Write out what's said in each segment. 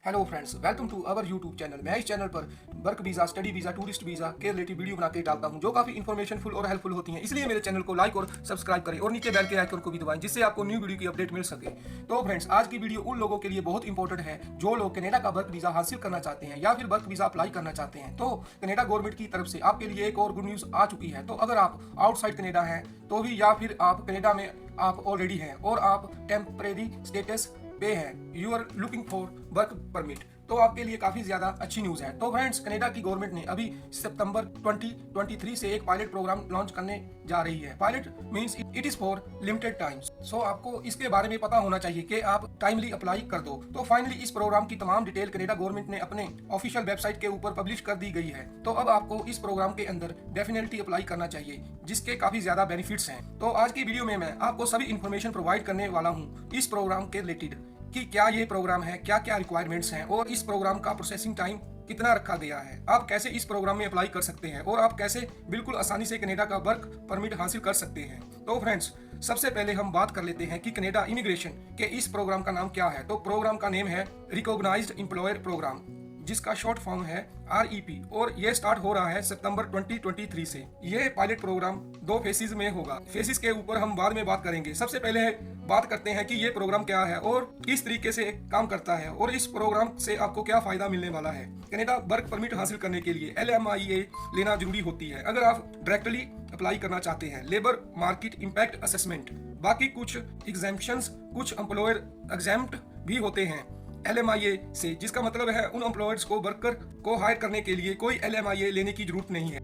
Hello friends, welcome to our YouTube channel. मैं इस channel पर work visa, study visa, tourist visa के related video बना के डालता हूं जो काफ़ी इन्फॉर्मेशनफुल और हेल्पफुल होती हैं। इसलिए मेरे चैनल को लाइक और सब्सक्राइब करें और नीचे बेल के आइकन को भी दबाएं जिससे आपको न्यू वीडियो की अपडेट मिल सके। तो फ्रेंड्स, आज की वीडियो उन लोगों के लिए बहुत इंपॉर्टेंट है जो लोग कनाडा का वर्क वीज़ा हासिल करना चाहते हैं या फिर वर्क वीज़ा अप्लाई करना चाहते हैं। तो कनाडा गवर्नमेंट की तरफ से आपके लिए एक और गुड न्यूज़ आ चुकी है। तो अगर आप आउटसाइड कनाडा हैं तो भी, या फिर आप कनाडा में आप ऑलरेडी हैं और आप टेम्परेरी स्टेटस पे है, you are looking for work permit, तो आपके लिए काफी ज्यादा अच्छी न्यूज है। तो फ्रेंड्स, कनाडा की गवर्नमेंट ने अभी सितंबर 2023 से एक पायलट प्रोग्राम लॉन्च करने जा रही है। Pilot means it is for limited times. So आपको इसके बारे में पता होना चाहिए कि आप टाइमली अप्लाई कर दो। तो फाइनली इस प्रोग्राम की तमाम डिटेल कनाडा गवर्नमेंट ने अपने ऑफिशियल वेबसाइट के ऊपर पब्लिश कर दी गई है। तो अब आपको इस प्रोग्राम के अंदर डेफिनेटली अप्लाई करना चाहिए, जिसके काफी ज्यादा बेनिफिट्स हैं। तो आज की वीडियो में मैं आपको सभी इन्फॉर्मेशन प्रोवाइड करने वाला हूँ इस प्रोग्राम के रिलेटेड, कि क्या ये प्रोग्राम है, क्या क्या रिक्वायरमेंट्स हैं और इस प्रोग्राम का प्रोसेसिंग टाइम कितना रखा गया है, आप कैसे इस प्रोग्राम में अप्लाई कर सकते हैं और आप कैसे बिल्कुल आसानी से कनाडा का वर्क परमिट हासिल कर सकते हैं। तो फ्रेंड्स, सबसे पहले हम बात कर लेते हैं कि कनाडा इमिग्रेशन के इस प्रोग्राम का नाम क्या है। तो प्रोग्राम का नेम है रिकॉग्नाइज्ड एम्प्लॉयर प्रोग्राम, जिसका शॉर्ट फॉर्म है REP, और ये स्टार्ट हो रहा है सितंबर 2023 से। ये पायलट प्रोग्राम 2 फेसेस में होगा। फेसेस के ऊपर हम बाद में बात करेंगे। सबसे पहले बात करते हैं कि ये प्रोग्राम क्या है और किस तरीके से काम करता है और इस प्रोग्राम से आपको क्या फायदा मिलने वाला है। कनाडा वर्क परमिट हासिल करने के लिए LMIA लेना जरूरी होती है अगर आप डायरेक्टली अप्लाई करना चाहते हैं। लेबर मार्केट इम्पैक्ट असेसमेंट, बाकी कुछ एग्जेम्पशंस, कुछ एम्प्लॉयर एग्जेम्प्ट भी होते हैं LMIA से, जिसका मतलब है उन एम्प्लॉयर्स को वर्कर को हायर करने के लिए कोई LMIA लेने की जरूरत नहीं है।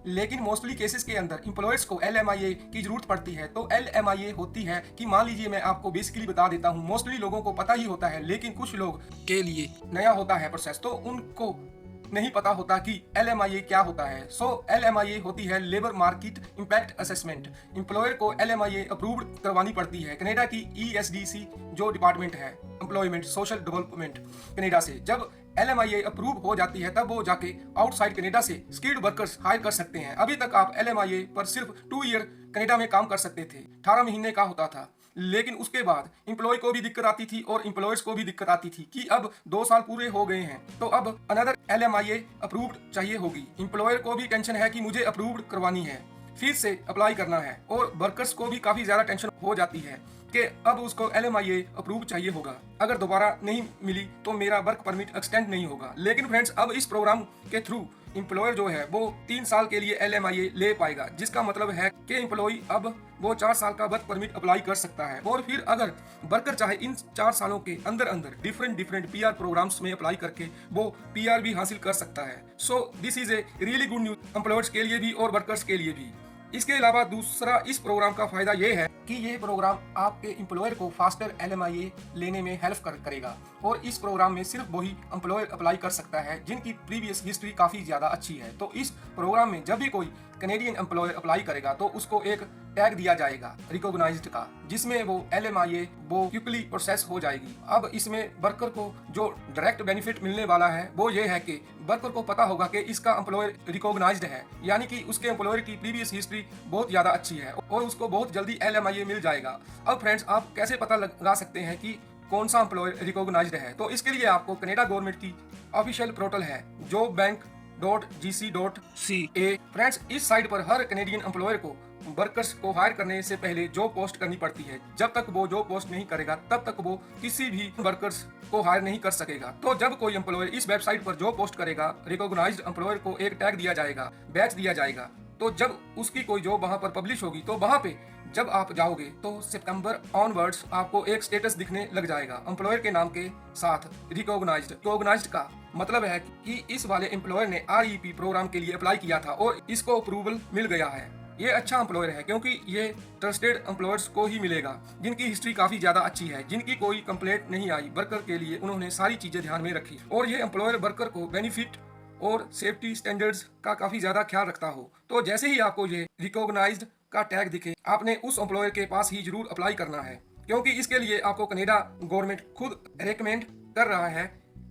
लेकिन मोस्टली केसेस के अंदर एम्प्लॉयर्स को LMIA की जरूरत पड़ती है। तो LMIA होती है कि, मान लीजिए मैं आपको बेसिकली बता देता हूँ, मोस्टली लोगों को पता ही होता है लेकिन कुछ लोग के लिए नया होता है प्रोसेस, तो उनको नहीं पता होता कि LMIA क्या होता है। सो LMIA होती है labour market impact assessment. Employer को LMIA अप्रूव्ड करवानी पड़ती है कनाडा की ESDC जो डिपार्टमेंट है, एम्प्लॉयमेंट सोशल डेवलपमेंट कनाडा से। जब LMIA अप्रूव हो जाती है तब वो जाके आउटसाइड कनाडा से स्किल्ड वर्कर्स हायर कर सकते हैं। अभी तक आप LMIA पर सिर्फ 2 ईयर कनाडा में काम कर सकते थे, 18 महीने का होता था। लेकिन उसके बाद एम्प्लॉय को भी दिक्कत आती थी और एम्प्लॉयर्स को भी दिक्कत आती थी कि अब 2 साल पूरे हो गए हैं तो अब अनदर LMIA अप्रूव्ड चाहिए होगी। एम्प्लॉयर को भी टेंशन है कि मुझे अप्रूव्ड करवानी है, फिर से अप्लाई करना है, और वर्कर्स को भी काफी ज्यादा टेंशन हो जाती है कि अब उसको LMIA अप्रूव चाहिए होगा, अगर दोबारा नहीं मिली तो मेरा वर्क परमिट एक्सटेंड नहीं होगा। लेकिन फ्रेंड्स, अब इस प्रोग्राम के थ्रू एम्प्लॉयर जो है वो 3 साल के लिए LMIA ले पाएगा, जिसका मतलब है कि एम्प्लॉय अब वो 4 साल का वर्क परमिट अप्लाई कर सकता है। और फिर अगर वर्कर चाहे इन 4 सालों के अंदर अंदर डिफरेंट PR प्रोग्राम्स में अप्लाई करके वो PR भी हासिल कर सकता है। So this is a really good news employers के लिए भी और वर्कर्स के लिए भी। इसके अलावा दूसरा इस प्रोग्राम का फायदा ये है कि ये प्रोग्राम आपके एम्प्लॉयर को फास्टर LMIA लेने में हेल्प करेगा। और इस प्रोग्राम में सिर्फ वही एम्प्लॉयर अप्लाई कर सकता है जिनकी प्रीवियस हिस्ट्री काफ़ी ज़्यादा अच्छी है। तो इस प्रोग्राम में जब भी कोई कनेडियन एम्प्लॉयर अप्लाई करेगा तो उसको एक टैग दिया जाएगा रिकॉग्नाइज्ड का, जिसमें वो LMIA वो क्विकली प्रोसेस हो जाएगी। अब इसमें वर्कर को जो डायरेक्ट बेनिफिट मिलने वाला है वो ये है कि वर्कर को पता होगा कि इसका एम्प्लॉयर रिकॉग्नाइज्ड है, यानी कि उसके एम्प्लॉयर की प्रीवियस हिस्ट्री बहुत ज़्यादा अच्छी है और उसको बहुत जल्दी LMIA मिल जाएगा। अब फ्रेंड्स, आप कैसे पता लगा सकते हैं कि कौन सा एम्प्लॉयर रिकॉग्नाइज्ड है? तो इसके लिए आपको कनाडा गवर्नमेंट की ऑफिशियल पोर्टल है jobbank.gc.ca। फ्रेंड्स, इस साइट पर हर कनेडियन एम्प्लॉयर को वर्कर्स को हायर करने से पहले जॉब पोस्ट करनी पड़ती है। जब तक वो जॉब पोस्ट नहीं करेगा तब तक वो किसी भी वर्कर्स को हायर नहीं कर सकेगा। तो जब कोई एम्प्लॉयर इस वेबसाइट पर जॉब पोस्ट करेगा, रिकॉग्नाइज्ड एम्प्लॉयर को एक टैग दिया जाएगा, बैच दिया जाएगा। तो जब उसकी कोई जॉब वहां पर पब्लिश होगी तो वहां पे जब आप जाओगे तो सितंबर ऑनवर्ड्स आपको एक स्टेटस दिखने लग जाएगा एम्प्लॉयर के नाम के साथ रिकॉग्नाइज्ड का मतलब है कि इस वाले एम्प्लॉयर ने REP प्रोग्राम के लिए अप्लाई किया था और इसको अप्रूवल मिल गया है। ये अच्छा एम्प्लॉयर है क्योंकि ये ट्रस्टेड एम्प्लॉयर्स को ही मिलेगा जिनकी हिस्ट्री काफी ज्यादा अच्छी है, जिनकी कोई कंप्लेंट नहीं आई। वर्कर के लिए उन्होंने सारी चीजें ध्यान में रखी और ये एम्प्लॉयर वर्कर को बेनिफिट और सेफ्टी स्टैंडर्ड्स का काफी ज्यादा ख्याल रखता हो। तो जैसे ही आपको ये रिकॉग्नाइज्ड का टैग दिखे, आपने उस एम्प्लॉयर के पास ही जरूर अप्लाई करना है, क्योंकि इसके लिए आपको कनाडा गवर्नमेंट खुद रेकमेंड कर रहा है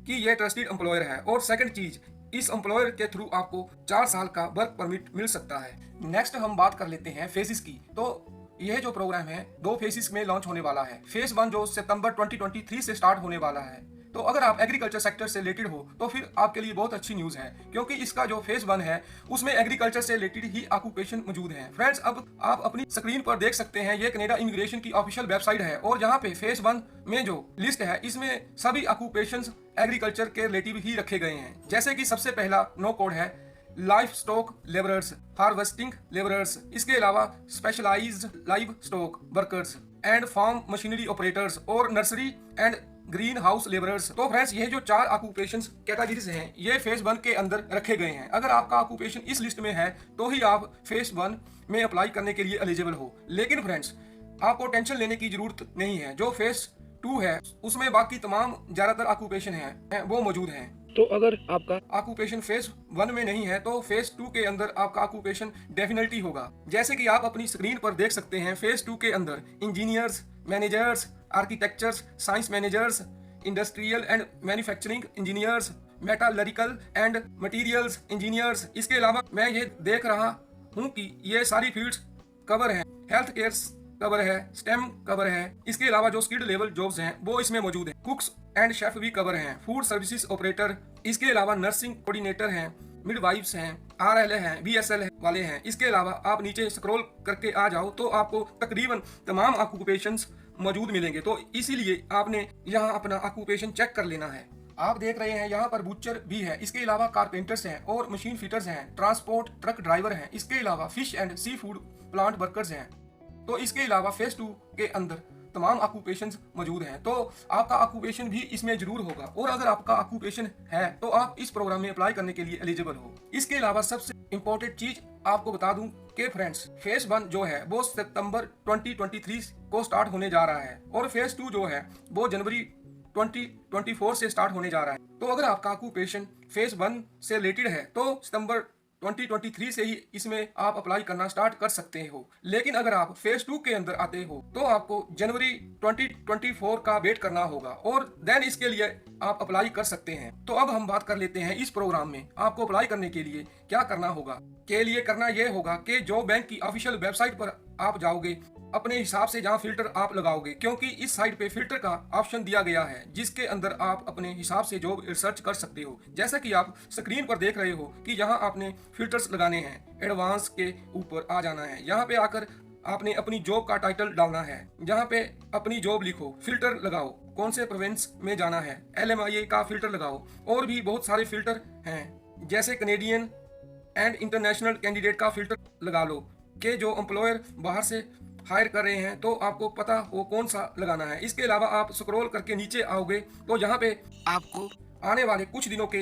कि ये ट्रस्टेड एम्प्लॉयर है। और सेकंड चीज, इस एम्प्लॉयर के थ्रू आपको 4 साल का वर्क परमिट मिल सकता है। नेक्स्ट हम बात कर लेते हैं फेसेस की। तो यह जो प्रोग्राम है 2 फेसेस में लॉन्च होने वाला है। फेज 1 जो सितंबर 2023 से स्टार्ट होने वाला है, तो अगर आप एग्रीकल्चर सेक्टर से रिलेटेड हो तो फिर आपके लिए बहुत अच्छी न्यूज़ है, क्योंकि इसका जो फेज 1 है उसमें एग्रीकल्चर से रिलेटेड ही ऑक्यूपेशन मौजूद है। फ्रेंड्स, अब आप अपनी स्क्रीन पर देख सकते हैं, ये कनाडा इमिग्रेशन की ऑफिशियल वेबसाइट है और यहाँ पे फेज 1 में जो लिस्ट है इसमें सभी ऑक्यूपेशंस एग्रीकल्चर के रिलेटिव ही रखे गए हैं। जैसे कि सबसे पहला नो कोड है life stock labourers, harvesting labourers, इसके अलावा specialised livestock workers and farm machinery operators और nursery and greenhouse labourers. तो फ्रेंड्स, ये जो 4 ऑक्यूपेशन कैटेगरीज हैं ये फेज 1 के अंदर रखे गए हैं। अगर आपका ऑक्यूपेशन इस लिस्ट में है तो ही आप फेज 1 में अप्लाई करने के लिए एलिजिबल हो। लेकिन फ्रेंड्स, आपको टेंशन लेने की जरूरत नहीं है। जो फेज 2 है उसमें बाकी तमाम ज्यादातर ऑक्यूपेशन है वो मौजूद हैं। तो अगर आपका ऑक्यूपेशन फेज 1 में नहीं है तो फेज 2 के अंदर आपका ऑक्यूपेशन डेफिनेटली होगा। जैसे कि आप अपनी स्क्रीन पर देख सकते हैं, फेज 2 के अंदर engineers, managers, architectures, science managers, industrial and manufacturing engineers, metallurgical and materials engineers. इसके अलावा मैं ये देख रहा हूँ कि ये सारी फील्ड्स कवर हैं, हेल्थ केयर कवर है, स्टेम कवर है। इसके अलावा जो स्किल्ड लेवल जॉब्स हैं वो इसमें मौजूद हैं। कुक्स एंड शेफ भी कवर हैं, फूड सर्विसेज ऑपरेटर, इसके अलावा नर्सिंग कोऑर्डिनेटर हैं, मिडवाइफ्स हैं, RLA हैं, BSL वाले हैं। इसके अलावा आप नीचे स्क्रॉल करके आ जाओ तो आपको तकरीबन तमाम ऑक्यूपेशंस मौजूद मिलेंगे। तो इसीलिए आपने यहाँ अपना ऑक्यूपेशन चेक कर लेना है। आप देख रहे हैं यहाँ पर बूचर भी है, इसके अलावा कारपेंटर्स हैं और मशीन फिटर्स हैं, ट्रांसपोर्ट ट्रक ड्राइवर हैं, इसके अलावा fish and seafood plant workers हैं। तो इसके अलावा फेज 2 के अंदर तमाम ऑक्यूपेशंस मौजूद हैं। तो आपका ऑक्यूपेशन भी इसमें जरूर होगा और अगर आपका ऑक्यूपेशन है तो आप इस प्रोग्राम में अप्लाई करने के लिए एलिजिबल हो। इसके अलावा सबसे इंपॉर्टेंट चीज आपको बता दूं कि फ्रेंड्स, फेज 1 जो है वो सितंबर 2023 को स्टार्ट होने जा रहा है और फेज 2 जो है वो जनवरी 2024 से स्टार्ट होने जा रहा है। तो अगर आपका ऑक्यूपेशन फेज 1 से रिलेटेड है तो सितंबर 2023 से ही इसमें आप अप्लाई करना स्टार्ट कर सकते हो। लेकिन अगर आप फेज 2 के अंदर आते हो तो आपको जनवरी 2024 का वेट करना होगा और देन इसके लिए आप अप्लाई कर सकते हैं। तो अब हम बात कर लेते हैं इस प्रोग्राम में आपको अप्लाई करने के लिए क्या करना होगा। के लिए करना यह होगा कि जो बैंक की ऑफिशियल वेबसाइट पर आप जाओगे, अपने हिसाब से जहां फिल्टर आप लगाओगे, क्योंकि इस साइट पे फिल्टर का ऑप्शन दिया गया है जिसके अंदर आप अपने हिसाब से जॉब रिसर्च कर सकते हो। जैसा कि आप स्क्रीन पर देख रहे हो कि यहाँ आपने फिल्टर्स लगाने हैं, एडवांस के ऊपर आ जाना है। यहाँ पे आकर आपने अपनी जॉब का टाइटल डालना है, यहाँ पे अपनी जॉब लिखो, फिल्टर लगाओ, कौन से प्रोविंस में जाना है, LMIA का फिल्टर लगाओ। और भी बहुत सारे फिल्टर हैं जैसे कनेडियन एंड इंटरनेशनल कैंडिडेट का फिल्टर लगा लो कि जो एम्प्लॉयर बाहर से हायर कर रहे हैं तो आपको पता हो कौन सा लगाना है। इसके अलावा आप स्क्रॉल करके नीचे आओगे तो यहाँ पे आपको आने वाले कुछ दिनों के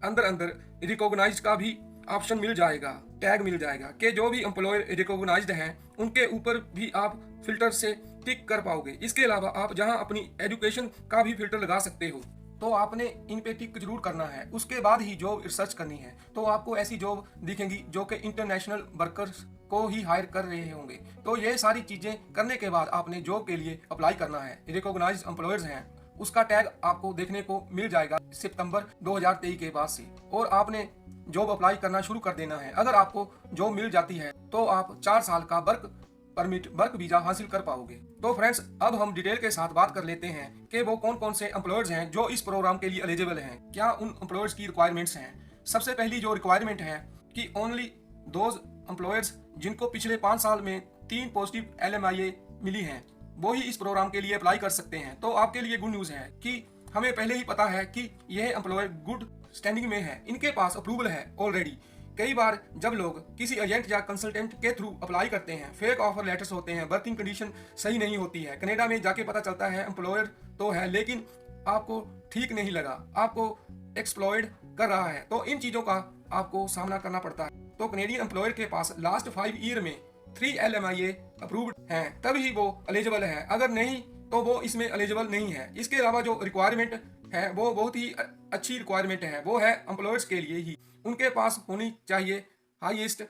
अंदर अंदर रिकॉग्नाइज्ड का भी ऑप्शन मिल जाएगा, टैग मिल जाएगा कि जो भी एम्प्लॉयर रिकॉग्नाइज्ड हैं उनके ऊपर भी आप फिल्टर से टिक कर पाओगे। इसके अलावा आप जहां अपनी एजुकेशन का भी फिल्टर लगा सकते हो। तो आपने इन पे टिक जरूर करना है, उसके बाद ही जॉब रिसर्च करनी है। तो आपको ऐसी जॉब दिखेंगी जो कि इंटरनेशनल वर्कर्स को ही हायर कर रहे होंगे। तो ये सारी चीजें करने के बाद आपने जॉब के लिए अप्लाई करना है। रिकॉग्नाइज्ड एम्प्लॉयर्स हैं उसका टैग आपको देखने को मिल जाएगा सितंबर 2023 के बाद से, और आपने जॉब अप्लाई करना शुरू कर देना है। अगर आपको जॉब मिल जाती है तो आप 4 साल का वर्क परमिट, वर्क वीजा हासिल कर पाओगे। तो फ्रेंड्स, अब हम डिटेल के साथ बात कर लेते हैं कि वो कौन कौन से एम्प्लॉयर्स हैं जो इस प्रोग्राम के लिए एलिजिबल हैं, क्या उन एम्प्लॉयर्स की रिक्वायरमेंट्स हैं। सबसे पहली जो रिक्वायरमेंट है कि ओनली दोज एम्प्लॉयर्स जिनको पिछले 5 साल में 3 पॉजिटिव LMIA मिली हैं वो ही इस प्रोग्राम के लिए अप्लाई कर सकते हैं। तो आपके लिए गुड न्यूज़ है कि हमें पहले ही पता है कि यह एम्प्लॉयर गुड स्टैंडिंग में है, इनके पास अप्रूवल है ऑलरेडी। कई बार जब लोग किसी एजेंट या कंसल्टेंट के थ्रू अप्लाई करते हैं, फेक ऑफर लेटर्स होते हैं, वर्किंग कंडीशन सही नहीं होती है, कनाडा में जाके पता चलता है एम्प्लॉयर तो है लेकिन आपको ठीक नहीं लगा, आपको एक्सप्लॉयड कर रहा है, तो इन चीज़ों का आपको सामना करना पड़ता है। तो कनेडियन एम्प्लॉयर के पास लास्ट 5 ईयर में 3 LMIA अप्रूव्ड हैं तब ही वो एलिजिबल है, अगर नहीं तो वो इसमें एलिजिबल नहीं है। इसके अलावा जो रिक्वायरमेंट है वो बहुत ही अच्छी रिक्वायरमेंट है, वो है एम्प्लॉयर्स के लिए ही उनके पास होनी चाहिए highest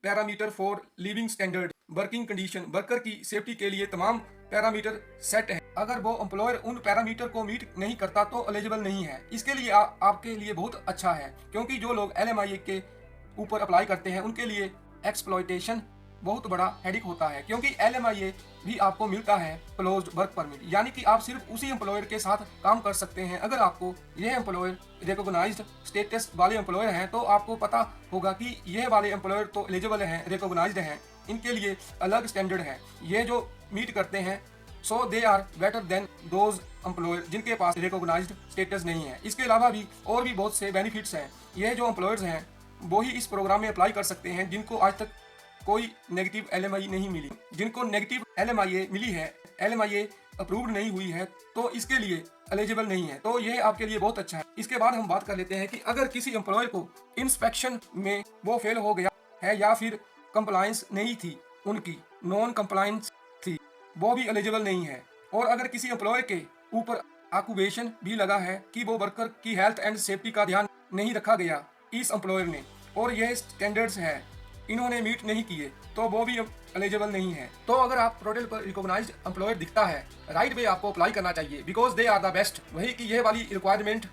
parameter for living standard, working condition, worker की सेफ्टी के लिए तमाम पैरामीटर सेट है। अगर वो एम्प्लॉयर उन पैरामीटर को मीट नहीं करता तो एलिजिबल नहीं है। इसके लिए आपके लिए बहुत अच्छा है, क्योंकि जो लोग LMIA के ऊपर अप्लाई करते हैं उनके लिए एक्सप्लॉयटेशन बहुत बड़ा हेडिक होता है, क्योंकि LMIA भी आपको मिलता है क्लोज्ड वर्क परमिट, यानी कि आप सिर्फ उसी एम्प्लॉयर के साथ काम कर सकते हैं। अगर आपको यह एम्प्लॉयर रिकॉग्नाइज्ड स्टेटस वाले एम्प्लॉयर हैं तो आपको पता होगा कि यह वाले एम्प्लॉयर तो एलिजिबल हैं, रिकॉग्नाइज्ड हैं, इनके लिए अलग स्टैंडर्ड है, ये जो मीट करते हैं, so they are better than those employer जिनके पास रिकॉग्नाइज्ड स्टेटस नहीं है। इसके अलावा भी और भी बहुत से बेनिफिट्स हैं। यह जो एम्प्लॉयर्स हैं वो ही इस प्रोग्राम में अप्लाई कर सकते हैं जिनको आज तक कोई नेगेटिव LMI नहीं मिली। जिनको नेगेटिव LMIA मिली है, LMIA अप्रूव्ड नहीं हुई है, तो इसके लिए एलिजिबल नहीं है, तो यह आपके लिए बहुत अच्छा है। इसके बाद हम बात कर लेते हैं कि अगर किसी एम्प्लॉयर को इंस्पेक्शन में वो फेल हो गया है या फिर कंप्लायंस नहीं थी, उनकी नॉन कंप्लायंस थी, वो भी एलिजिबल नहीं है। और अगर किसी एम्प्लॉयर के ऊपर ऑक्यूपेशन भी लगा है कि वो वर्कर की हेल्थ एंड सेफ्टी का ध्यान नहीं रखा गया इस एम्प्लॉयर ने, और यह स्टैंडर्ड्स है इन्होंने मीट नहीं किए, तो वो भी एलिजिबल नहीं है। तो अगर आप पोर्टल पर रिकॉग्नाइज्ड एम्प्लॉयर दिखता है, राइट वे आपको अप्लाई करना चाहिए, because they are the best. वही कि यह वाली रिक्वायरमेंट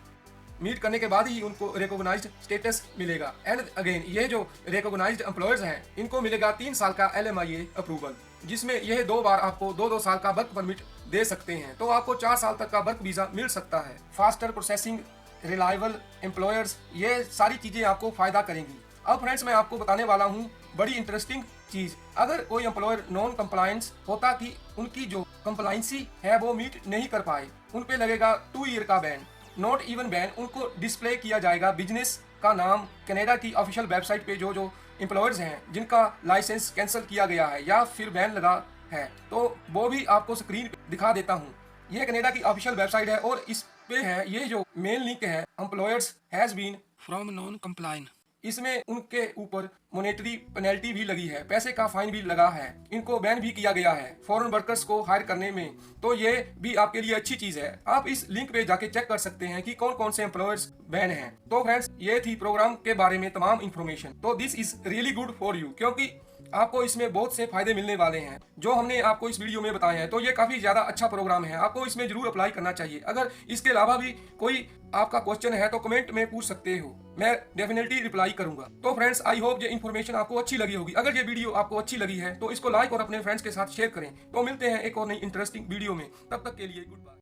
मीट करने के बाद ही उनको रिकॉग्नाइज्ड स्टेटस मिलेगा। एंड अगेन ये जो रिकॉग्नाइज्ड एम्प्लॉयर्स हैं इनको मिलेगा 3 साल का LMIA अप्रूवल, जिसमें यह 2 बार आपको 2-2 साल का वर्क परमिट दे सकते हैं, तो आपको 4 साल तक का वर्क वीजा मिल सकता है। फास्टर प्रोसेसिंग, रिलायबल एम्प्लॉयर्स, ये सारी चीजें आपको फायदा करेंगी। अब फ्रेंड्स मैं आपको बताने वाला हूँ बड़ी इंटरेस्टिंग चीज। अगर कोई एम्प्लॉयर नॉन कंप्लायंस होता कि उनकी जो कंप्लायंसी है वो मीट नहीं कर पाए, उन पे लगेगा 2 ईयर का बैन, नॉट इवन बैन, उनको डिस्प्ले किया जाएगा बिजनेस का नाम कनाडा की ऑफिशियल वेबसाइट पे। जो एम्प्लॉयर्स हैं जिनका लाइसेंस कैंसिल किया गया है या फिर बैन लगा है, तो वो भी आपको स्क्रीन पे दिखा देता हूँ। यह कनाडा की ऑफिशियल वेबसाइट है और इस पे है ये जो मेन लिंक है, employers has been from non compliance, इसमें उनके ऊपर मॉनेटरी पेनल्टी भी लगी है, पैसे का फाइन भी लगा है, इनको बैन भी किया गया है फॉरेन वर्कर्स को हायर करने में, तो ये भी आपके लिए अच्छी चीज है। आप इस लिंक पे जाके चेक कर सकते हैं कि कौन कौन से एम्प्लॉयर्स बैन हैं। तो फ्रेंड्स ये थी प्रोग्राम के बारे में तमाम इंफॉर्मेशन, तो this is really good for you, क्योंकि आपको इसमें बहुत से फायदे मिलने वाले हैं जो हमने आपको इस वीडियो में बताए हैं। तो ये काफी ज्यादा अच्छा प्रोग्राम है, आपको इसमें जरूर अप्लाई करना चाहिए। अगर इसके अलावा भी कोई आपका क्वेश्चन है तो कमेंट में पूछ सकते हो, मैं डेफिनेटली रिप्लाई करूंगा। तो फ्रेंड्स आई होप ये इन्फॉर्मेशन आपको अच्छी लगी होगी। अगर ये वीडियो आपको अच्छी लगी है तो इसको लाइक और अपने फ्रेंड्स के साथ शेयर करें। तो मिलते हैं एक और नई इंटरेस्टिंग वीडियो में, तब तक के लिए गुड बाय।